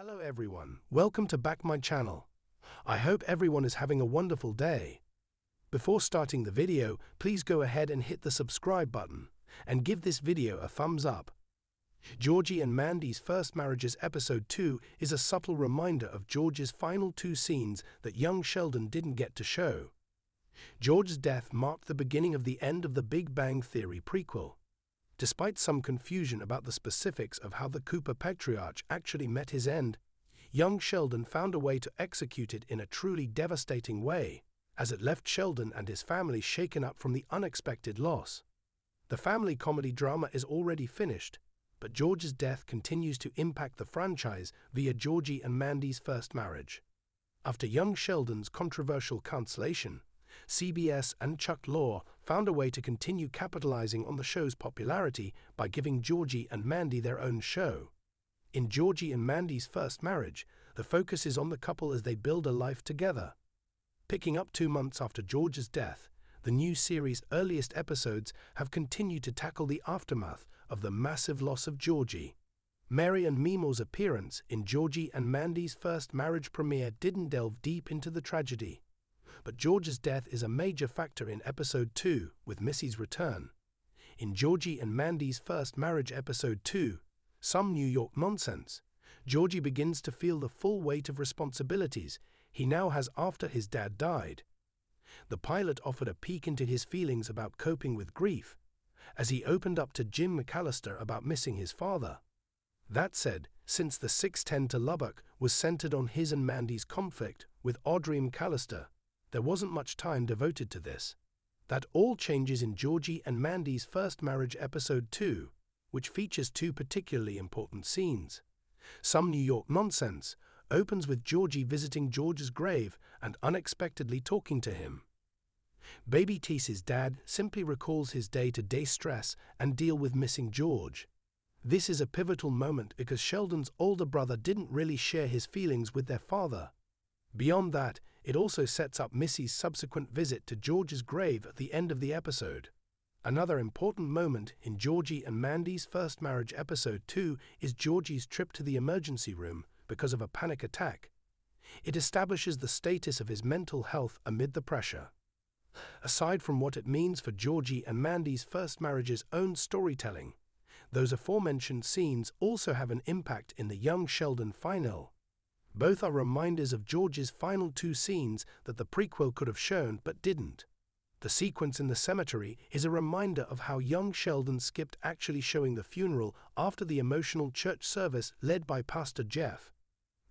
Hello everyone, welcome to back my channel. I hope everyone is having a wonderful day. Before starting the video, please go ahead and hit the subscribe button and give this video a thumbs up. Georgie and Mandy's First Marriages Episode 2 is a subtle reminder of George's final two scenes that young Sheldon didn't get to show. George's death marked the beginning of the end of the Big Bang Theory prequel. Despite some confusion about the specifics of how the Cooper patriarch actually met his end, young Sheldon found a way to execute it in a truly devastating way, as it left Sheldon and his family shaken up from the unexpected loss. The family comedy drama is already finished, but George's death continues to impact the franchise via Georgie and Mandy's first marriage. After young Sheldon's controversial cancellation, CBS and Chuck Lorre found a way to continue capitalizing on the show's popularity by giving Georgie and Mandy their own show. In Georgie and Mandy's First Marriage, the focus is on the couple as they build a life together. Picking up 2 months after George's death, the new series' earliest episodes have continued to tackle the aftermath of the massive loss of Georgie. Mary and Mimo's appearance in Georgie and Mandy's First Marriage premiere didn't delve deep into the tragedy, but George's death is a major factor in Episode 2 with Missy's return. In Georgie and Mandy's First Marriage Episode 2, Some New York Nonsense, Georgie begins to feel the full weight of responsibilities he now has after his dad died. The pilot offered a peek into his feelings about coping with grief, as he opened up to Jim McAllister about missing his father. That said, since the 6:10 to Lubbock was centered on his and Mandy's conflict with Audrey McAllister, there wasn't much time devoted to this. That all changes in Georgie and Mandy's First Marriage Episode 2, which features 2 particularly important scenes. Some New York Nonsense opens with Georgie visiting George's grave and unexpectedly talking to him. Baby Tease's dad simply recalls his day-to-day stress and deal with missing George. This is a pivotal moment because Sheldon's older brother didn't really share his feelings with their father. Beyond that, it also sets up Missy's subsequent visit to George's grave at the end of the episode. Another important moment in Georgie and Mandy's First Marriage Episode 2 is Georgie's trip to the emergency room because of a panic attack. It establishes the status of his mental health amid the pressure. Aside from what it means for Georgie and Mandy's First Marriage's own storytelling, those aforementioned scenes also have an impact in the young Sheldon final. Both are reminders of George's final 2 scenes that the prequel could have shown but didn't. The sequence in the cemetery is a reminder of how young Sheldon skipped actually showing the funeral after the emotional church service led by Pastor Jeff.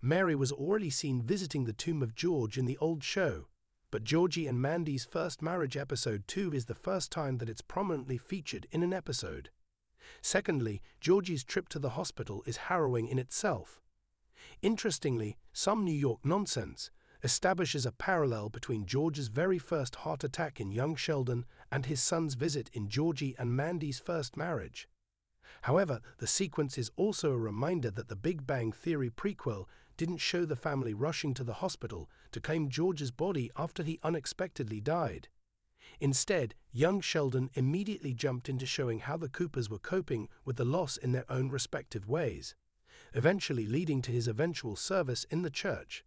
Mary was already seen visiting the tomb of George in the old show, but Georgie and Mandy's First Marriage Episode 2 is the first time that it's prominently featured in an episode. Secondly, Georgie's trip to the hospital is harrowing in itself. Interestingly, Some New York Nonsense establishes a parallel between George's very first heart attack in young Sheldon and his son's visit in Georgie and Mandy's First Marriage. However, the sequence is also a reminder that the Big Bang Theory prequel didn't show the family rushing to the hospital to claim George's body after he unexpectedly died. Instead, young Sheldon immediately jumped into showing how the Coopers were coping with the loss in their own respective ways, eventually leading to his eventual service in the church.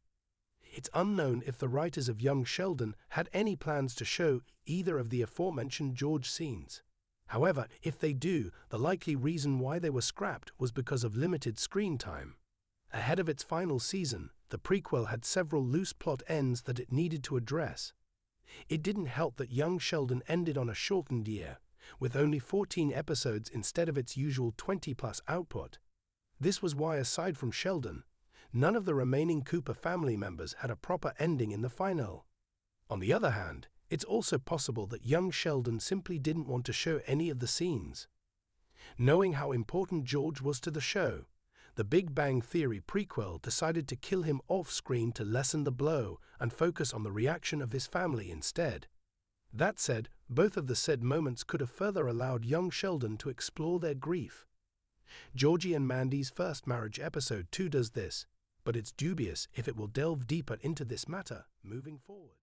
It's unknown if the writers of young Sheldon had any plans to show either of the aforementioned George scenes. However, if they do, the likely reason why they were scrapped was because of limited screen time. Ahead of its final season, the prequel had several loose plot ends that it needed to address. It didn't help that young Sheldon ended on a shortened year, with only 14 episodes instead of its usual 20-plus output. This was why, aside from Sheldon, none of the remaining Cooper family members had a proper ending in the final. On the other hand, it's also possible that young Sheldon simply didn't want to show any of the scenes. Knowing how important George was to the show, the Big Bang Theory prequel decided to kill him off-screen to lessen the blow and focus on the reaction of his family instead. That said, both of the said moments could have further allowed young Sheldon to explore their grief. Georgie and Mandy's First Marriage Episode 2 does this, but it's dubious if it will delve deeper into this matter moving forward.